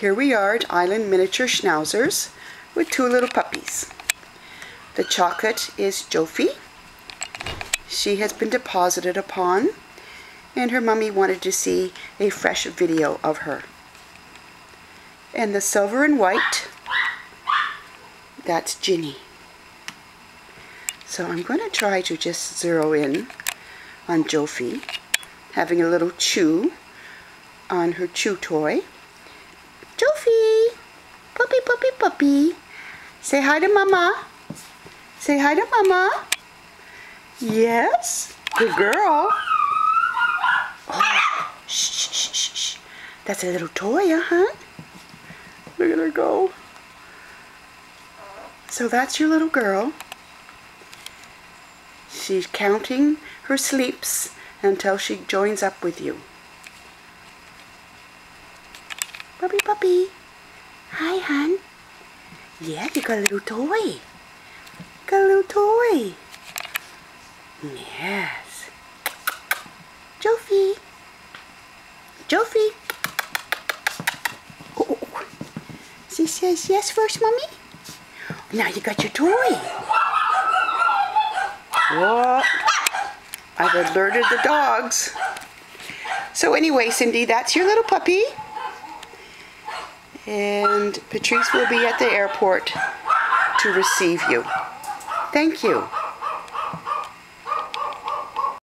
Here we are at Island Miniature Schnauzers with two little puppies. The chocolate is Jofi. She has been deposited upon, and her mummy wanted to see a fresh video of her. And the silver and white, that's Ginny. So I'm going to try to just zero in on Jofi, having a little chew on her chew toy. Jofi! Puppy, puppy, puppy. Say hi to Mama. Say hi to Mama. Yes, good girl. Oh, shh, shh, shh, shh. That's a little toy, huh? Look at her go. So that's your little girl. She's counting her sleeps until she joins up with you. Puppy, puppy. Hi, hon. Yeah, you got a little toy. Got a little toy. Yes. Jofi. Jofi. Oh. She says yes first, Mommy. Now you got your toy. What? I've alerted the dogs. So anyway, Cindy, that's your little puppy. And Patrice will be at the airport to receive you. Thank you.